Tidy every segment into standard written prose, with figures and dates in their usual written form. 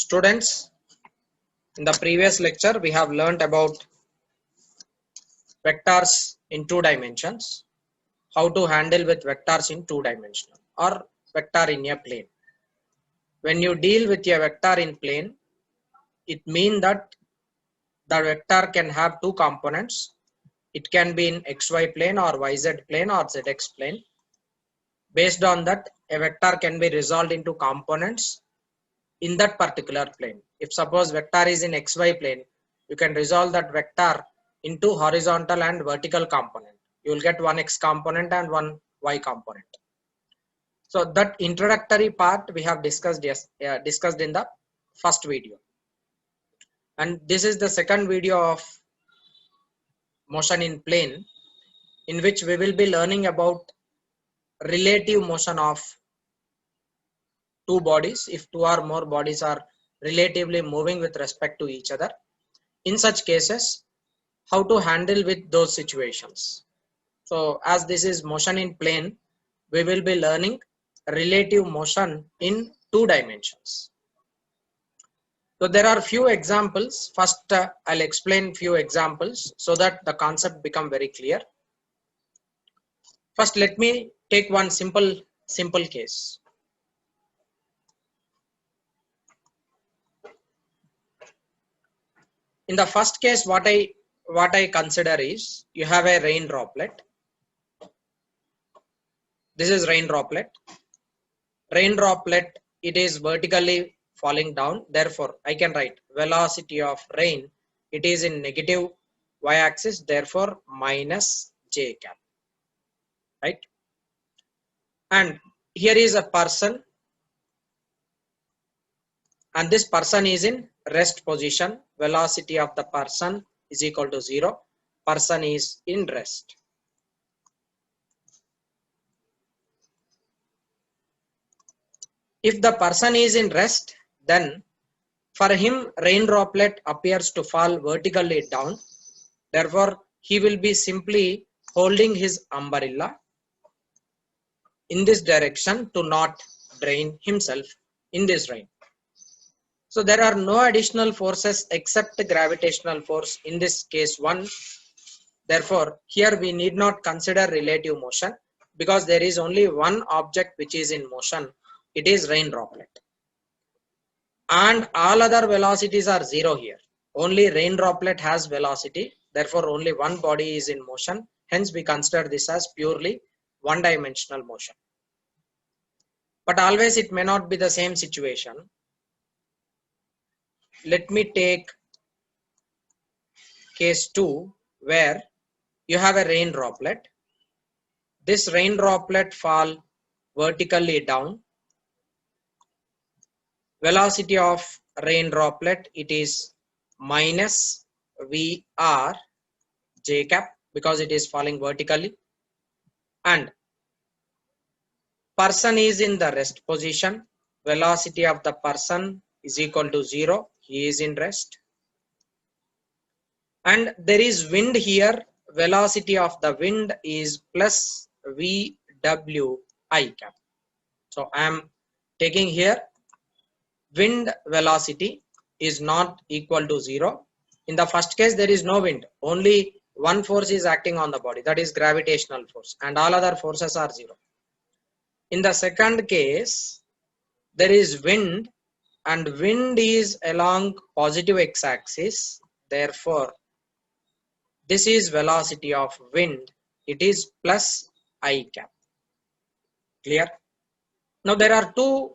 Students, in the previous lecture, we have learnt about vectors in two dimensions, how to handle with vectors in two dimensional or vector in a plane. When you deal with a vector in plane, it means that the vector can have two components. It can be in xy plane or yz plane or zx plane. Based on that, a vector can be resolved into components in that particular plane. If suppose vector is in xy plane, you can resolve that vector into horizontal and vertical component. You will get one x component and one y component. So that introductory part we have discussed discussed in the first video, and this is the second video of motion in plane, in which we will be learning about relative motion of two bodies if two or more bodies are relatively moving with respect to each other. In such cases, how to handle with those situations. So as this is motion in plane, we will be learning relative motion in two dimensions. So there are few examples. First, I'll explain few examples so that the concept become very clear. First, let me take one simple case. In the first case, what I consider is you have a rain droplet. This is rain droplet. Rain droplet, it is vertically falling down. Therefore, I can write velocity of rain. It is in negative y-axis. Therefore, minus j cap. Right? And here is a person, and this person is in rest position. Velocity of the person is equal to 0. Person is in rest. If the person is in rest, then for him rain droplet appears to fall vertically down. Therefore, he will be simply holding his umbrella in this direction to not drain himself in this rain. So there are no additional forces except the gravitational force in this case 1. Therefore, here we need not consider relative motion because there is only one object which is in motion. It is rain droplet. And all other velocities are 0 here. Only rain droplet has velocity. Therefore, only one body is in motion. Hence, we consider this as purely one-dimensional motion. But always it may not be the same situation. Let me take case 2 where you have a rain droplet. This rain droplet fall vertically down. Velocity of rain droplet, it is minus VR j cap because it is falling vertically, and person is in the rest position. Velocity of the person is equal to 0. He is in rest, and there is wind here. Velocity of the wind is plus VW I cap. So I am taking here wind velocity is not equal to 0. In the first case, there is no wind. Only one force is acting on the body, that is gravitational force, and all other forces are 0. In the second case, there is wind, and wind is along positive x-axis. Therefore, this is velocity of wind. It is plus I cap. Clear? Now there are two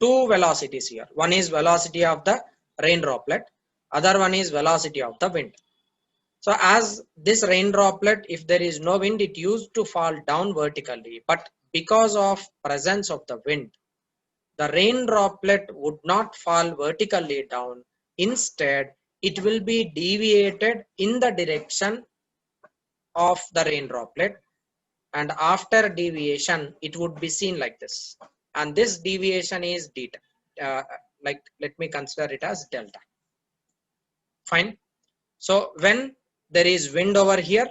velocities here. One is velocity of the rain droplet. Other one is velocity of the wind. So as this rain droplet, if there is no wind, it used to fall down vertically. But because of presence of the wind, the rain droplet would not fall vertically down. Instead, it will be deviated in the direction of the rain droplet. And after deviation, it would be seen like this. And this deviation is delta. Let me consider it as delta. Fine. So when there is wind over here,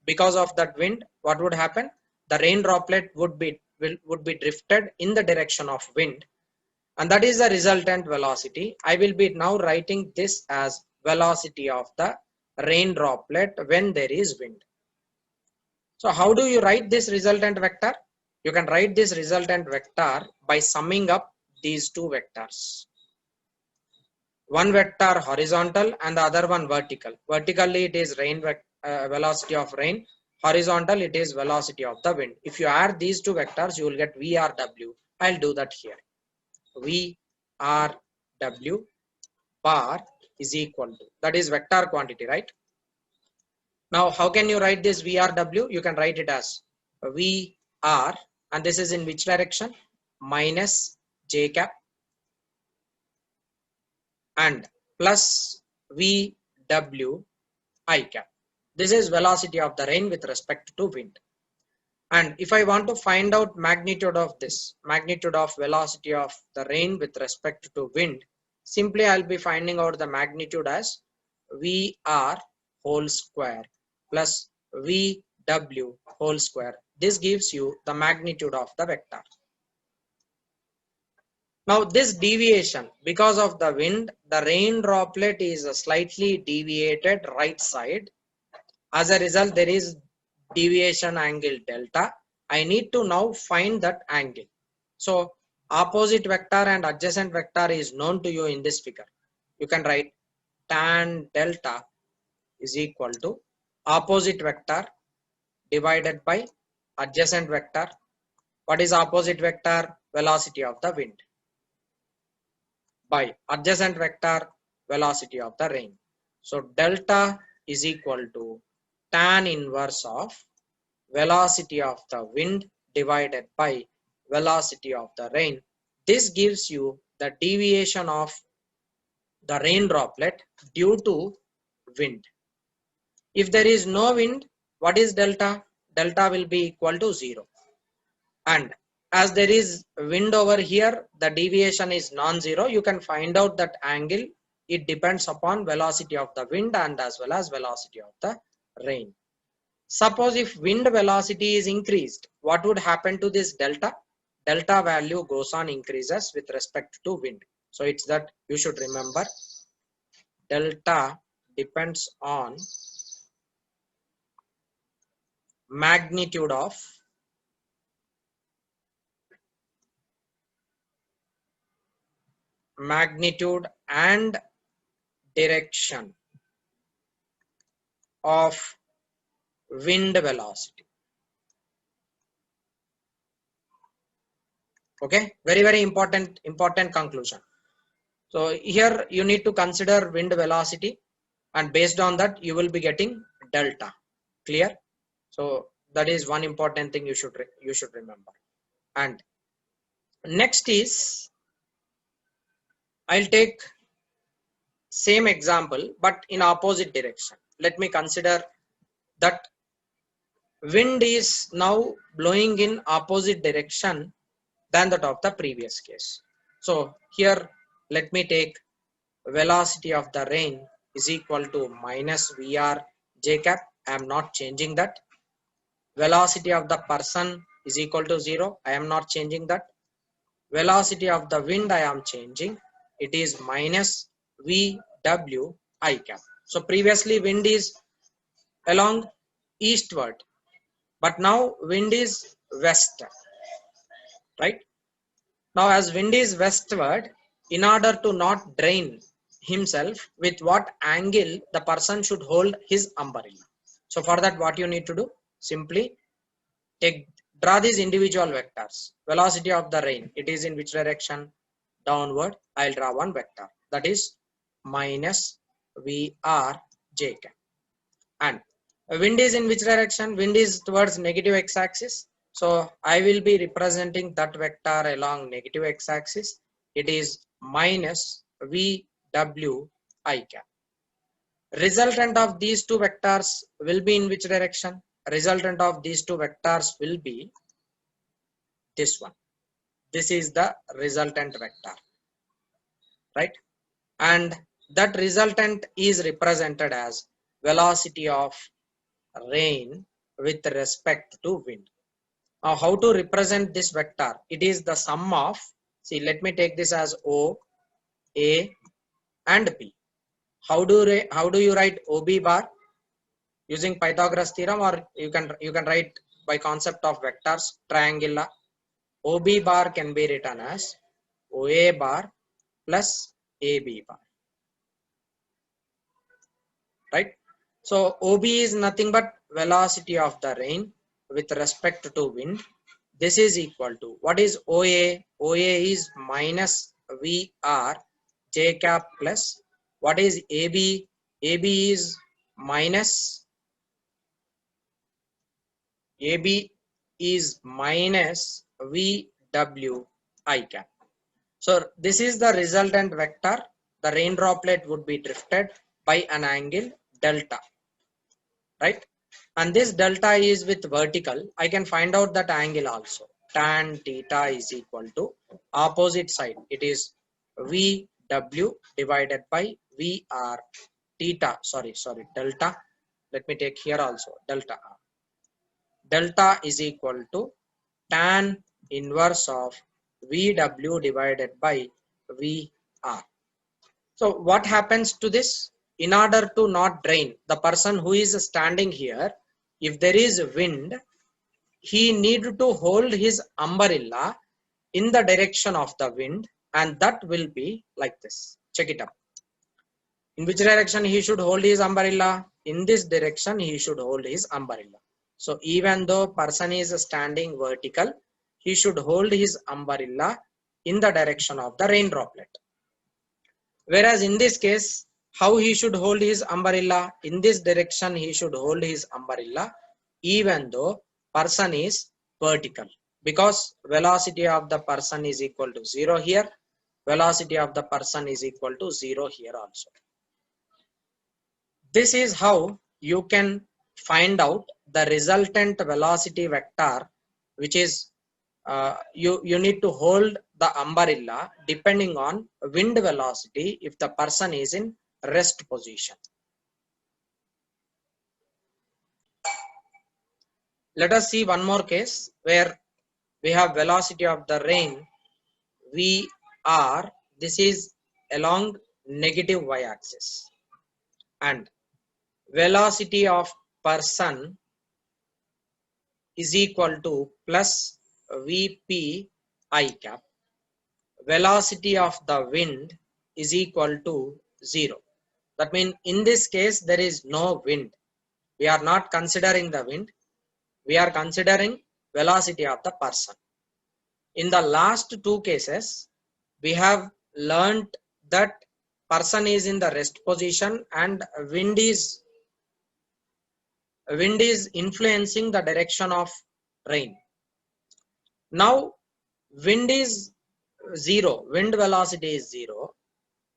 because of that wind, what would happen? The rain droplet would be drifted in the direction of wind, and that is the resultant velocity. I will be now writing this as velocity of the rain droplet when there is wind. So how do you write this resultant vector? You can write this resultant vector by summing up these two vectors. One vector horizontal and the other one vertical. Vertically it is rain velocity of rain. Horizontal it is velocity of the wind. If you add these two vectors, you will get VRW. I'll do that here. VRW bar is equal to, that is vector quantity, right? Now how can you write this VRW? You can write it as VR, and this is in which direction? Minus J cap and plus VW I cap. This is velocity of the rain with respect to wind. And if I want to find out magnitude of this, magnitude of velocity of the rain with respect to wind, simply I'll be finding out the magnitude as VR whole square plus VW whole square. This gives you the magnitude of the vector. Now this deviation, because of the wind, the rain droplet is slightly deviated right side. As a result, there is deviation angle delta. I need to now find that angle. So opposite vector and adjacent vector is known to you in this figure. You can write tan delta is equal to opposite vector divided by adjacent vector. What is opposite vector? Velocity of the wind by adjacent vector, velocity of the rain. So delta is equal to tan inverse of velocity of the wind divided by velocity of the rain. This gives you the deviation of the rain droplet due to wind. If there is no wind, what is delta? Delta will be equal to 0. And as there is wind over here, the deviation is non-zero. You can find out that angle. It depends upon velocity of the wind and as well as velocity of the rain. Suppose if wind velocity is increased, what would happen to this delta? Delta value goes on increases with respect to wind. So it's that you should remember delta depends on magnitude of and direction of wind velocity. Okay, very important conclusion. So here you need to consider wind velocity, and based on that you will be getting delta. Clear? So that is one important thing you should remember. And next is, I'll take same example but in opposite direction. Let me consider that wind is now blowing in opposite direction than that of the previous case. So here let me take velocity of the rain is equal to minus VR J cap. I am not changing that. Velocity of the person is equal to 0. I am not changing that. Velocity of the wind I am changing. It is minus VW I cap. So previously wind is along eastward, but now wind is west, right? Now as wind is westward, in order to not drain himself, with what angle the person should hold his umbrella? So for that what you need to do? Simply draw these individual vectors. Velocity of the rain, it is in which direction? Downward. I'll draw one vector, that is minus VR J cap. And wind is in which direction? Wind is towards negative x-axis. So I will be representing that vector along negative x-axis. It is minus VW I cap. Resultant of these two vectors will be in which direction? Resultant of these two vectors will be this one. This is the resultant vector, right? And that resultant is represented as velocity of rain with respect to wind. Now how to represent this vector? It is the sum of See, let me take this as O, A and P. How do you write OB bar? Using Pythagoras theorem, or you can write by concept of vectors triangular. OB bar can be written as OA bar plus AB bar, right? So OB is nothing but velocity of the rain with respect to wind. This is equal to, what is OA? OA is minus VR J cap plus, what is AB? AB is minus VW I cap. So this is the resultant vector. The rain droplet would be drifted by an angle delta, right? And this delta is with vertical. I can find out that angle also. Tan theta is equal to opposite side. It is VW divided by VR theta. Sorry, delta. Let me take here also delta R. Delta is equal to tan inverse of VW divided by VR. So what happens to this? In order to not drain, the person who is standing here, if there is wind, he need to hold his umbrella in the direction of the wind, and that will be like this. Check it out. In which direction he should hold his umbrella? In this direction he should hold his umbrella. So even though person is standing vertical, he should hold his umbrella in the direction of the rain droplet. Whereas in this case, how he should hold his umbrella? In this direction he should hold his umbrella even though person is vertical, because velocity of the person is equal to 0 here, velocity of the person is equal to 0 here also. This is how you can find out the resultant velocity vector, which is you need to hold the umbrella depending on wind velocity if the person is in rest position. Let us see one more case where we have velocity of the rain VR. This is along negative y-axis, and velocity of person is equal to plus VP I cap. Velocity of the wind is equal to 0. That means in this case there is no wind. We are not considering the wind. We are considering velocity of the person. In the last two cases, we have learnt that person is in the rest position and wind is influencing the direction of rain. Now wind is 0, wind velocity is 0.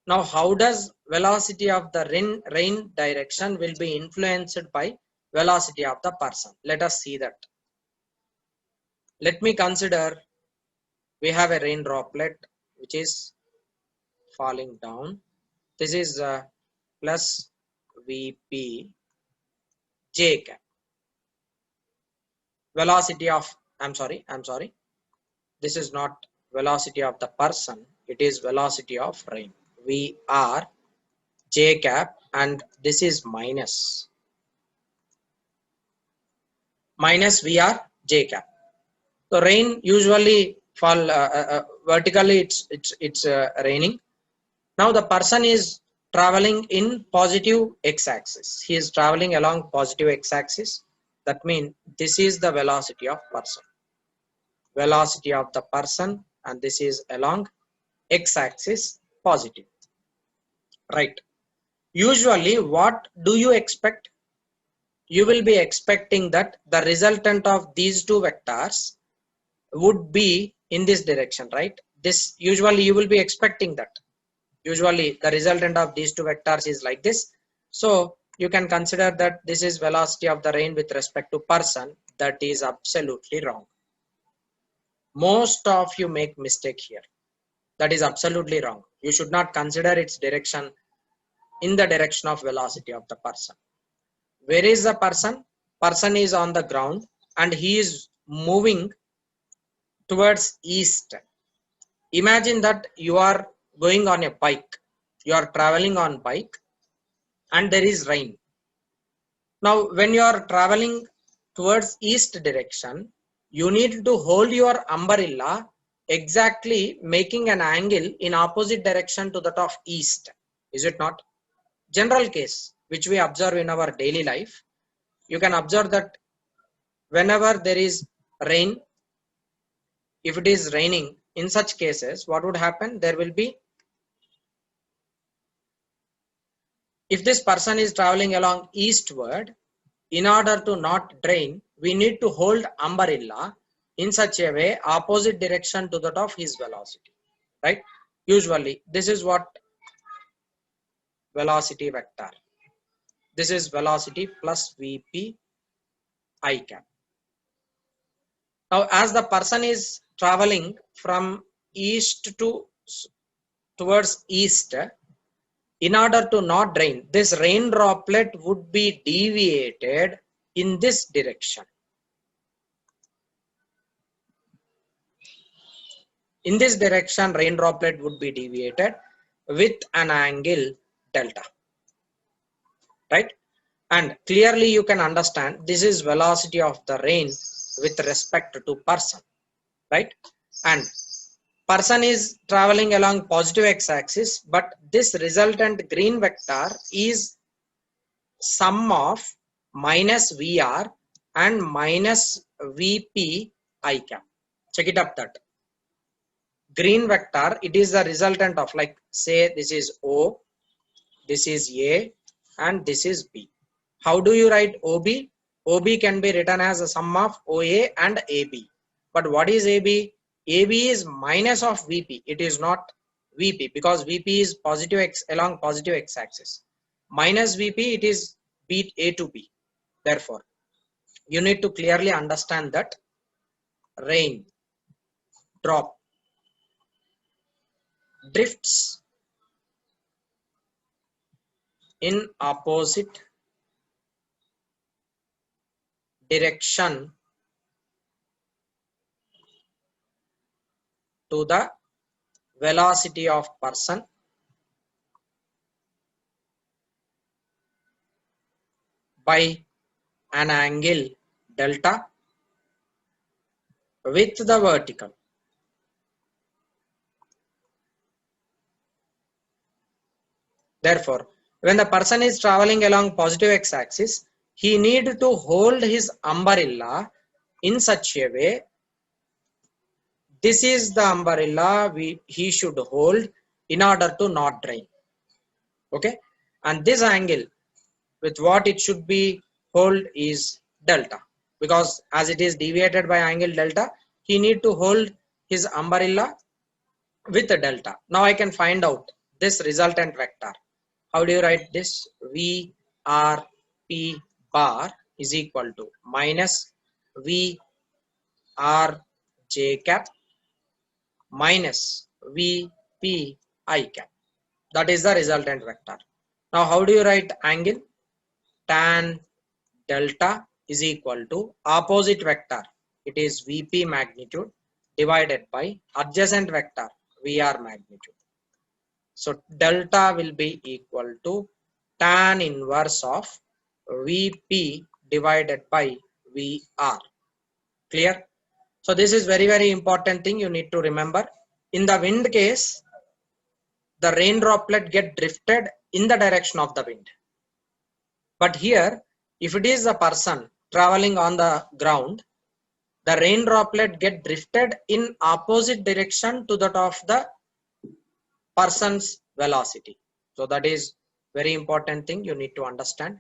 Now how does velocity of the rain direction will be influenced by velocity of the person? Let us see that. Let me consider we have a rain droplet which is falling down. This is plus VP J cap. Velocity of, I'm sorry. This is not velocity of the person. It is velocity of rain. VR J cap, and this is minus VR J cap. So rain usually fall vertically. It's raining. Now the person is traveling in positive x-axis. He is traveling along positive x-axis. That means this is the velocity of person. Velocity of the person, and this is along x-axis positive. Right. Usually, what do you expect? You will be expecting that the resultant of these two vectors would be in this direction, right? This usually you will be expecting that. Usually the resultant of these two vectors is like this. So you can consider that this is velocity of the rain with respect to person. That is absolutely wrong. Most of you make mistake here. That is absolutely wrong. You should not consider its direction in the direction of velocity of the person. Where is the person? Person is on the ground and he is moving towards east. Imagine that you are going on a bike, you are traveling on bike and there is rain. Now when you are traveling towards east direction, you need to hold your umbrella exactly making an angle in opposite direction to that of east. Is it not? General case which we observe in our daily life, you can observe that whenever there is rain, if it is raining, in such cases what would happen? There will be, if this person is traveling along eastward, in order to not drain, we need to hold umbrella in such a way opposite direction to that of his velocity, right? Usually this is what velocity vector. This is velocity plus Vp I cap. Now as the person is traveling from east to towards east, in order to not drain, this rain droplet would be deviated in this direction. In this direction, rain droplet would be deviated with an angle delta, right? And clearly you can understand this is velocity of the rain with respect to person, right? And person is traveling along positive x-axis, but this resultant green vector is sum of minus Vr and minus Vp I cap. Check it up that. Green vector, it is the resultant of, like say this is O, this is A and this is B. How do you write OB? OB can be written as a sum of OA and AB. But what is AB? AB is minus of VP. It is not VP because VP is positive x along positive x-axis. Minus VP, it is beat A to B. Therefore, you need to clearly understand that rain drop drifts in opposite direction to the velocity of person by an angle delta with the vertical. Therefore, when the person is traveling along positive x-axis, he need to hold his umbrella in such a way. This is the umbrella he should hold in order to not drain. Okay, and this angle with what it should be hold is delta, because as it is deviated by angle delta, he need to hold his umbrella with the delta. Now I can find out this resultant vector. How do you write this? V R P bar is equal to minus V R J cap minus V P I cap. That is the resultant vector. Now how do you write angle? Tan delta is equal to opposite vector. It is Vp magnitude divided by adjacent vector Vr magnitude. So delta will be equal to tan inverse of Vp divided by Vr. Clear? So this is very important thing you need to remember. In the wind case, the rain droplet get drifted in the direction of the wind. But here, if it is a person traveling on the ground, the rain droplet get drifted in opposite direction to that of the person's velocity. So that is very important thing you need to understand.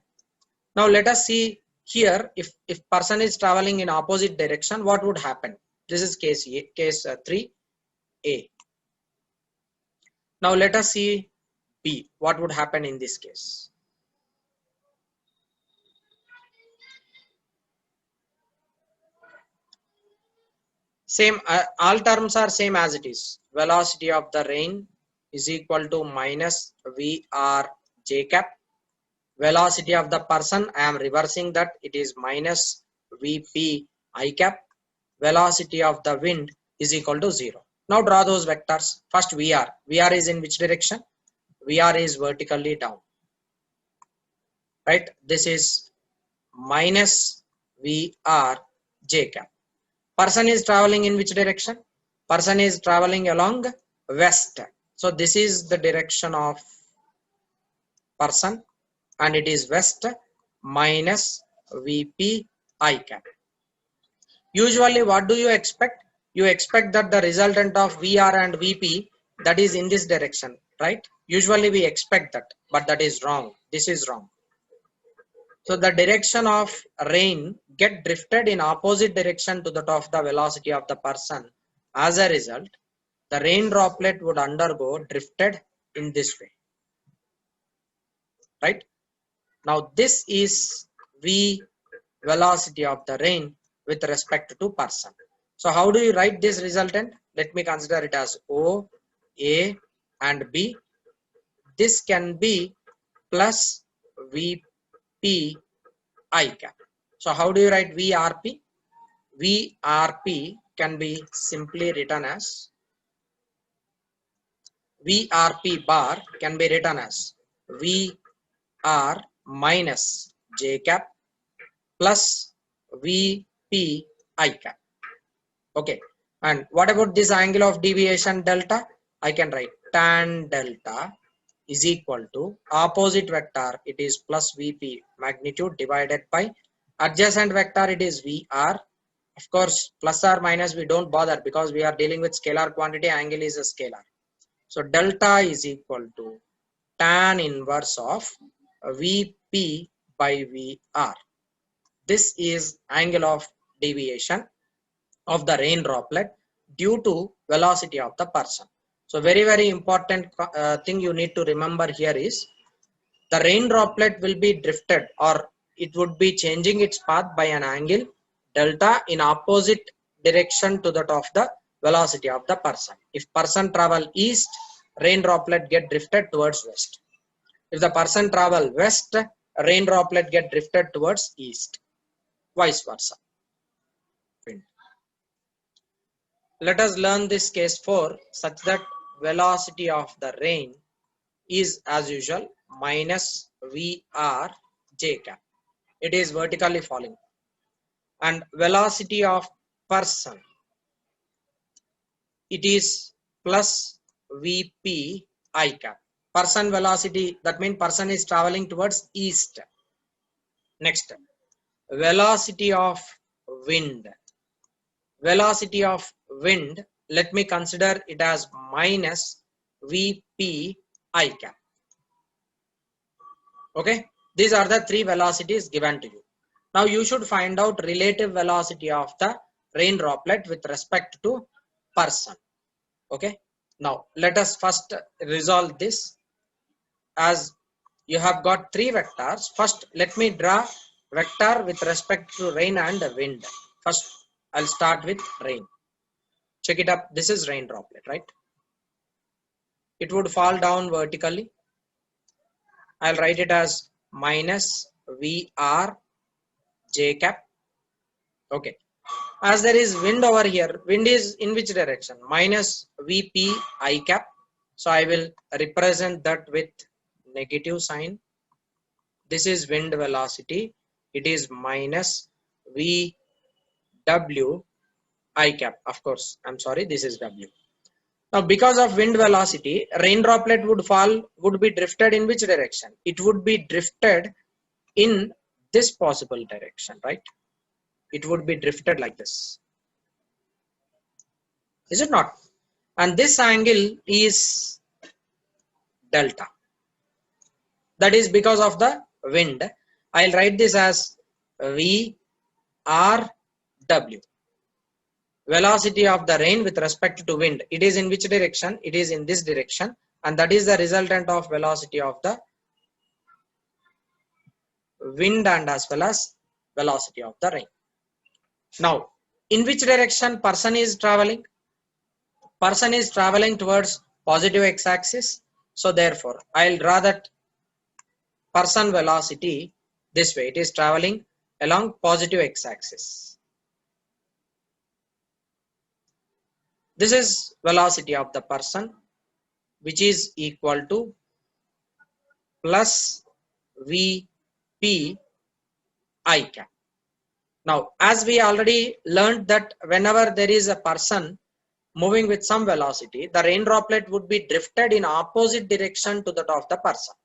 Now let us see here, if person is traveling in opposite direction, what would happen? This is case 3A. Now let us see B. What would happen in this case? Same, all terms are same as it is. Velocity of the rain is equal to minus Vr J cap. Velocity of the person, I am reversing that, it is minus Vp I cap. Velocity of the wind is equal to 0. Now draw those vectors. First VR. VR is in which direction? VR is vertically down. Right? This is minus VR j cap. Person is traveling in which direction? Person is traveling along west. So this is the direction of person and it is west minus VP I cap. Usually what do you expect? You expect that the resultant of VR and VP that is in this direction, right? Usually we expect that, but that is wrong. This is wrong. So the direction of rain get drifted in opposite direction to that of the velocity of the person. As a result, the rain droplet would undergo drifted in this way, right? Now this is V velocity of the rain with respect to person. So how do you write this resultant? Let me consider it as O, A and B. This can be plus VP I cap. So how do you write VRP? VRP can be simply written as VRP bar can be written as VR minus J cap plus VP I cap. Okay. And what about this angle of deviation delta? I can write tan delta is equal to opposite vector. It is plus VP magnitude divided by adjacent vector. It is VR. Of course, plus or minus we don't bother because we are dealing with scalar quantity. Angle is a scalar. So delta is equal to tan inverse of VP by VR. This is angle of deviation of the rain droplet due to velocity of the person. So very important thing you need to remember here is the rain droplet will be drifted or it would be changing its path by an angle delta in opposite direction to that of the velocity of the person. If person travel east, rain droplet get drifted towards west. If the person travel west, rain droplet get drifted towards east. Vice versa. Let us learn this case 4 such that velocity of the rain is as usual minus VR j cap. It is vertically falling. And velocity of person, it is plus VP I cap. Person velocity, that means person is traveling towards east. Next, velocity of wind. Velocity of wind, let me consider it as minus VP I cap. Okay, these are the three velocities given to you. Now you should find out relative velocity of the rain droplet with respect to person. Okay, now let us first resolve this. As you have got three vectors, first let me draw vector with respect to rain and wind. First I'll start with rain. Check it up. This is rain droplet, right? It would fall down vertically. I'll write it as minus VR j cap. Okay. As there is wind over here, wind is in which direction? Minus VP I cap. So I will represent that with negative sign. This is wind velocity. It is minus VW I cap. Of course, I'm sorry, this is W. Now, because of wind velocity, rain droplet would be drifted in which direction? It would be drifted in this possible direction, right? It would be drifted like this. Is it not? And this angle is delta. That is because of the wind. I'll write this as VRW. Velocity of the rain with respect to wind. It is in which direction? It is in this direction. And that is the resultant of velocity of the wind and as well as velocity of the rain. Now, in which direction person is traveling? Person is traveling towards positive x-axis. So therefore, I'll draw that person velocity this way. It is traveling along positive x-axis. This is velocity of the person, which is equal to plus Vp I cap. Now, as we already learned that whenever there is a person moving with some velocity, the rain droplet would be drifted in opposite direction to that of the person.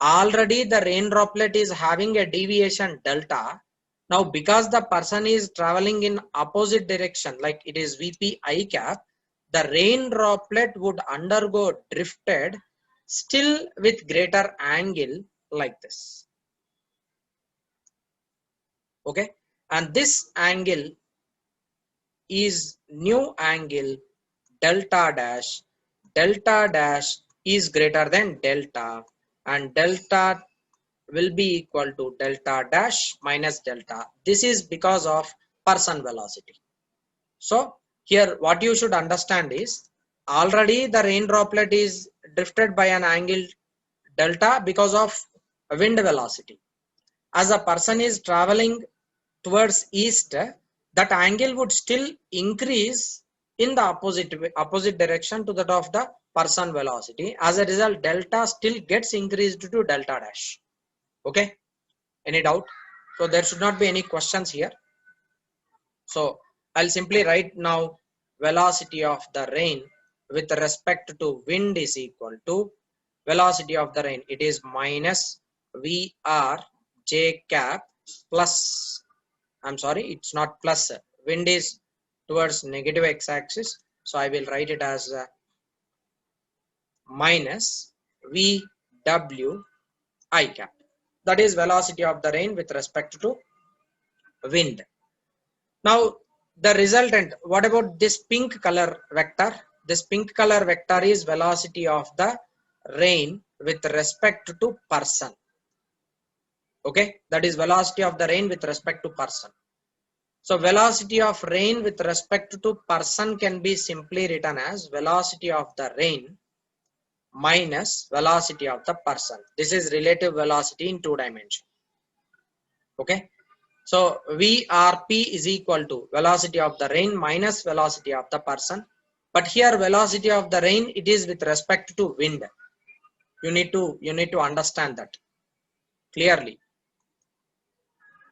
Already the rain droplet is having a deviation delta. Now, because the person is traveling in opposite direction, like it is Vp I cap, the rain droplet would undergo drifted still with greater angle like this. Okay, and this angle is new angle delta dash. Delta dash is greater than delta, and delta will be equal to delta dash minus delta. This is because of person velocity. So here what you should understand is already the rain droplet is drifted by an angle delta because of wind velocity. As a person is traveling towards east, that angle would still increase in the opposite direction to that of the person velocity. As a result, delta still gets increased to delta dash. Okay, any doubt? So there should not be any questions here. So I'll simply write now velocity of the rain with respect to wind is equal to velocity of the rain. It is minus VR J cap plus, I'm sorry, it's not plus. Wind is towards negative x-axis. So I will write it as minus VW I cap. That is velocity of the rain with respect to wind. Now the resultant, what about this pink color vector? This pink color vector is velocity of the rain with respect to person. Okay, that is velocity of the rain with respect to person. So velocity of rain with respect to person can be simply written as velocity of the rain minus velocity of the person. This is relative velocity in 2 dimensions. Okay. So VRP is equal to velocity of the rain minus velocity of the person. But here velocity of the rain, it is with respect to wind. You need to understand that clearly.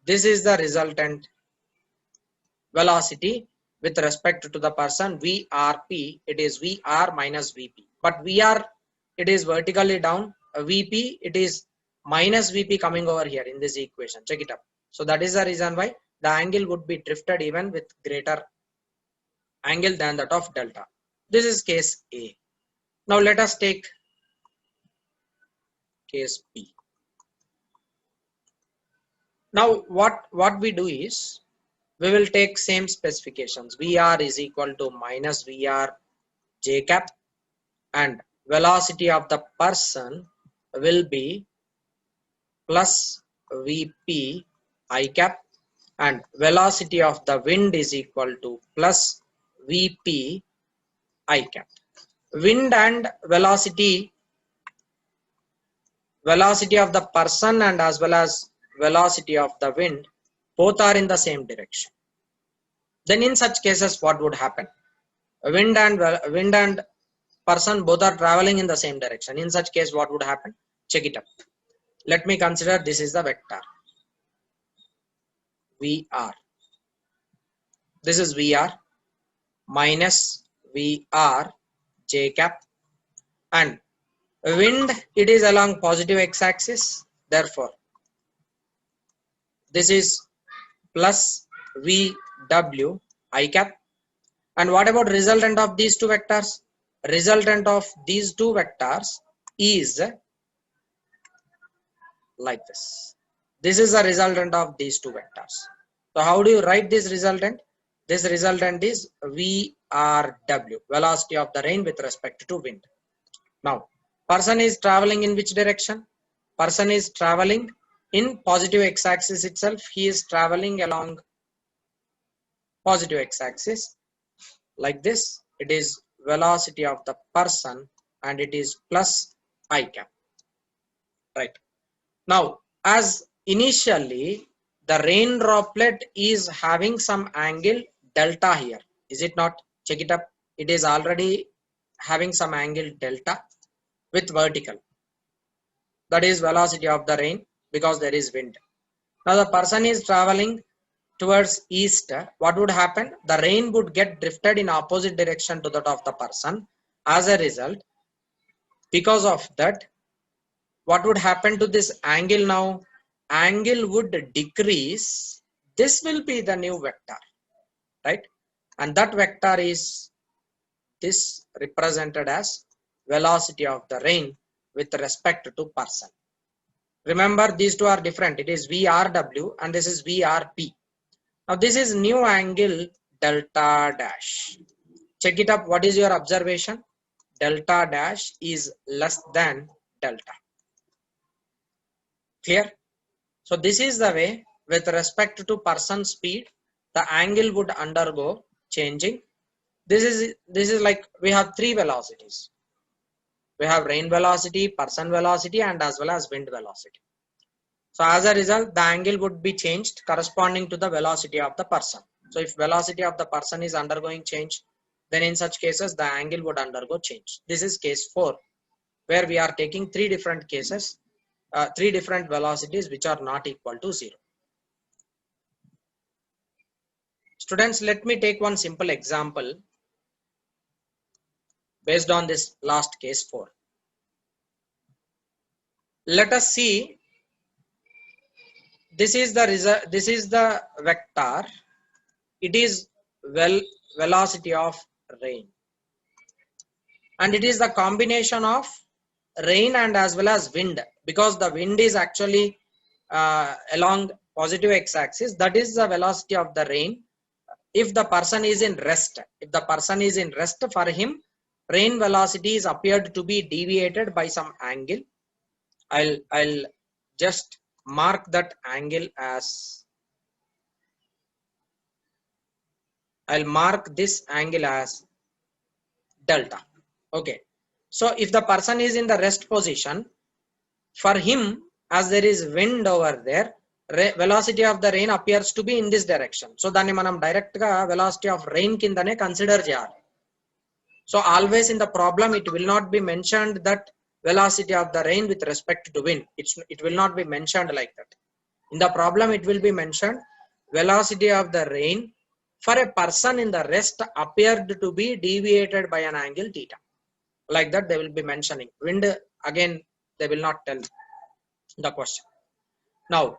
This is the resultant velocity with respect to the person VRP. It is VR minus VP. But VR, it is vertically down. VP, it is minus VP coming over here in this equation. Check it up. So that is the reason why the angle would be drifted even with greater angle than that of delta. This is case A. Now let us take case B. Now what we do is we will take same specifications. VR is equal to minus VR J cap, and velocity of the person will be plus Vp I cap, and velocity of the wind is equal to plus Vp I cap. Wind and velocity of the person and as well as velocity of the wind both are in the same direction. Then in such cases what would happen? Wind and person both are traveling in the same direction. In such case what would happen? Check it up. Let me consider this is the vector VR. This is VR minus VR J cap, and wind, it is along positive x-axis. Therefore this is plus VW I cap. And what about resultant of these two vectors? Resultant of these two vectors is like this. This is the resultant of these two vectors. So how do you write this resultant? This resultant is VRW, velocity of the rain with respect to wind. Now person is traveling in which direction? Person is traveling in positive x-axis itself. He is traveling along positive x-axis like this. It is velocity of the person and it is plus I cap. Right. Now as initially the rain droplet is having some angle delta here, is it not? Check it up. it is already having some angle delta with vertical. That is velocity of the rain because there is wind. Now the person is traveling towards east. What would happen? The rain would get drifted in opposite direction to that of the person. As a result, because of that, what would happen to this angle now? Angle would decrease. This will be the new vector, right? And that vector is this represented as velocity of the rain with respect to person. Remember, these two are different. It is VRW and this is VRP. Now this is new angle delta dash. Check it up. What is your observation? Delta dash is less than delta. Clear? So this is the way with respect to person speed, the angle would undergo changing. This is like we have three velocities. We have rain velocity, person velocity, and as well as wind velocity. So as a result, the angle would be changed corresponding to the velocity of the person. So if velocity of the person is undergoing change, then in such cases, the angle would undergo change. This is case 4, where we are taking three different cases, three different velocities which are not equal to 0. Students, let me take one simple example based on this last case 4. Let us see. This is the result. This is the vector. It is velocity of rain, and it is the combination of rain and as well as wind, because the wind is actually along positive x-axis. That is the velocity of the rain. If the person is in rest, for him, rain velocity is appeared to be deviated by some angle. I'll just mark that angle as, I'll mark this angle as delta. Okay. So if the person is in the rest position, for him, as there is wind over there, velocity of the rain appears to be in this direction. So danni manam direct ga velocity of rain kindane consider cheyali. So always in the problem, it will not be mentioned that velocity of the rain with respect to wind. It will not be mentioned like that. In the problem, it will be mentioned velocity of the rain for a person in the rest appeared to be deviated by an angle theta. Like that they will be mentioning. Wind, again, they will not tell the question. Now,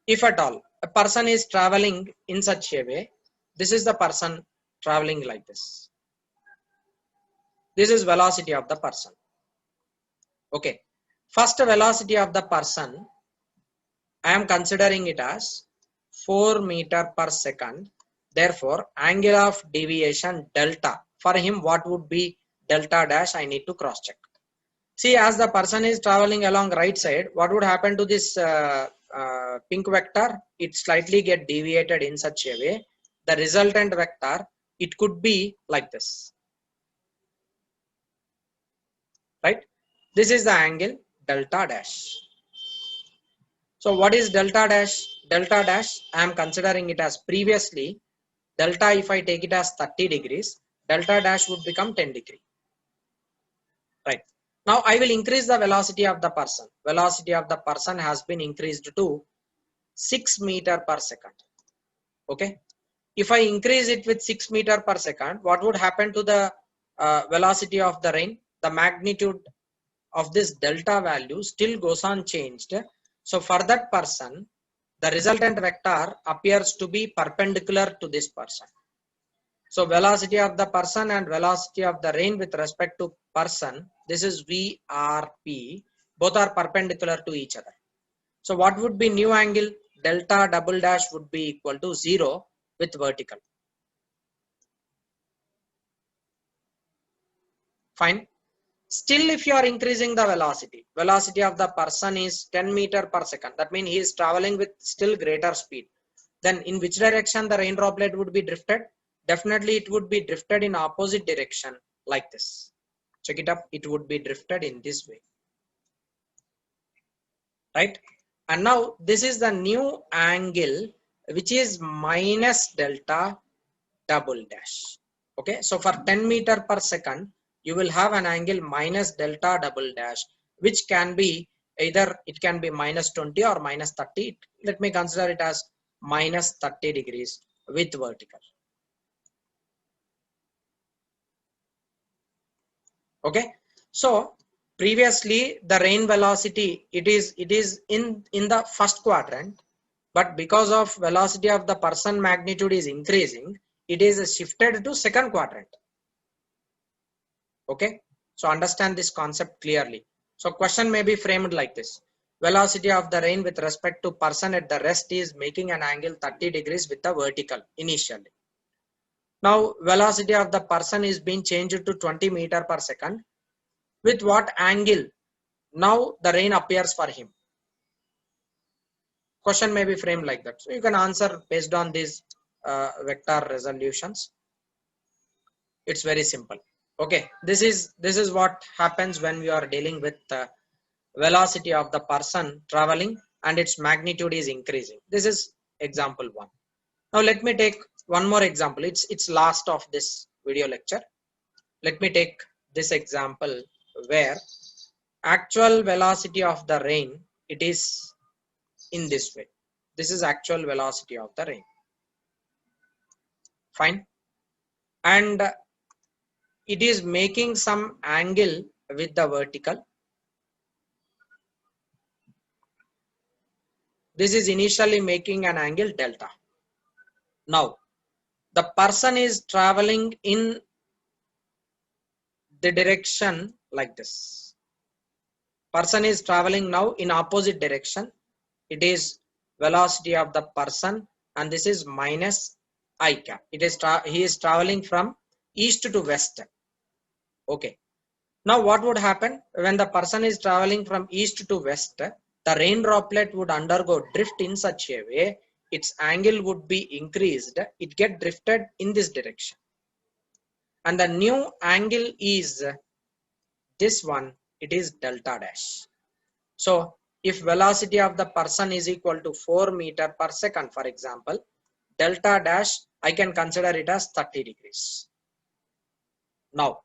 if at all a person is traveling in such a way, this is the person traveling like this. This is velocity of the person. Okay. First velocity of the person, I am considering it as 4 meter per second. Therefore, angle of deviation delta. For him, what would be delta dash? I need to cross check. See, as the person is traveling along right side, what would happen to this pink vector? It slightly get deviated in such a way. The resultant vector, it could be like this. Right? This is the angle delta dash. So what is delta dash? Delta dash, I am considering it as previously, delta if I take it as 30 degrees, delta dash would become 10 degree. Right. Now I will increase the velocity of the person. Velocity of the person has been increased to 6 meter per second. Okay. If I increase it with 6 meter per second, what would happen to the velocity of the rain? The magnitude of this delta value still goes on changed. So for that person, the resultant vector appears to be perpendicular to this person. So velocity of the person and velocity of the rain with respect to person, this is VRP, both are perpendicular to each other. So what would be new angle? Delta double dash would be equal to 0 with vertical. Fine. Still, if you are increasing the velocity of the person is 10 meter per second. That means he is traveling with still greater speed. Then in which direction the rain droplet would be drifted? Definitely it would be drifted in opposite direction like this. Check it up. It would be drifted in this way. Right? And now this is the new angle which is minus delta double dash. Okay, so for 10 meter per second, you will have an angle minus delta double dash, which can be either it can be minus 20 or minus 30. Let me consider it as minus 30 degrees with vertical. Okay, so previously the rain velocity it is in the first quadrant, but because of velocity of the person magnitude is increasing, it is shifted to second quadrant. Okay, so understand this concept clearly. So question may be framed like this: velocity of the rain with respect to person at the rest is making an angle 30 degrees with the vertical initially. Now velocity of the person is being changed to 20 meter per second. With what angle now the rain appears for him? Question may be framed like that. So you can answer based on these vector resolutions. It's very simple. Okay, this is what happens when we are dealing with velocity of the person traveling and its magnitude is increasing. This is example 1. Now let me take one more example. It's last of this video lecture. Let me take this example where actual velocity of the rain, it is in this way. This is actual velocity of the rain. Fine. And it is making some angle with the vertical. This is initially making an angle delta. Now the person is traveling in the direction like this. Person is traveling now in opposite direction. It is velocity of the person, and this is minus I cap. It is he is traveling from east to west. Okay. Now what would happen when the person is traveling from east to west? The rain droplet would undergo drift in such a way its angle would be increased. It get drifted in this direction, and the new angle is this one. It is delta dash. So if velocity of the person is equal to 4 meter per second, for example, delta dash, I can consider it as 30 degrees. Now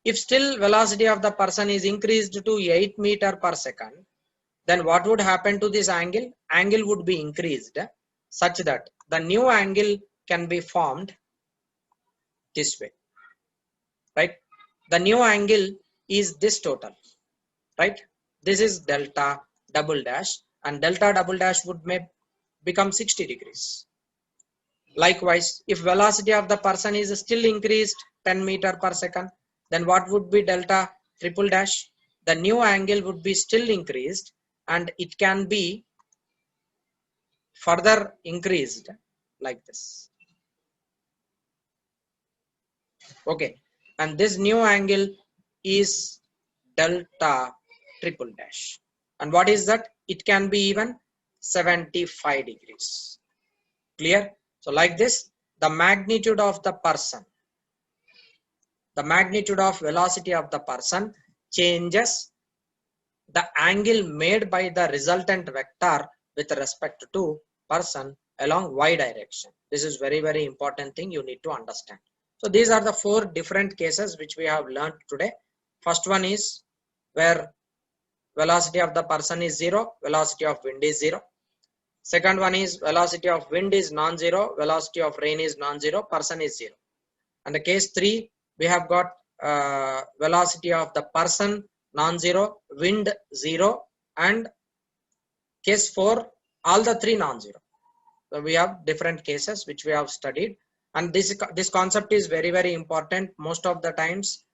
if still velocity of the person is increased to 8 meter per second, then what would happen to this angle? Angle would be increased such that the new angle can be formed this way, right? The new angle is this total, right? This is delta double dash, and delta double dash would become 60 degrees. Likewise, if velocity of the person is still increased 10 meter per second, then what would be delta triple dash? The new angle would be still increased, and it can be further increased like this. Okay, and this new angle is delta triple dash. And what is that? It can be even 75 degrees. Clear? So like this, the magnitude of the person, the magnitude of velocity of the person changes the angle made by the resultant vector with respect to person along y direction. This is very, very important thing you need to understand. So these are the 4 different cases which we have learned today. First one is where velocity of the person is 0, velocity of wind is 0. Second one is velocity of wind is non-zero, velocity of rain is non-zero, person is 0. And the case 3, we have got velocity of the person non-zero, wind 0, and case 4, all the 3 non-zero. So we have different cases which we have studied, and this concept is very, very important. Most of the times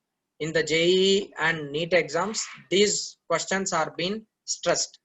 in the JEE and NEET exams, these questions are being stressed.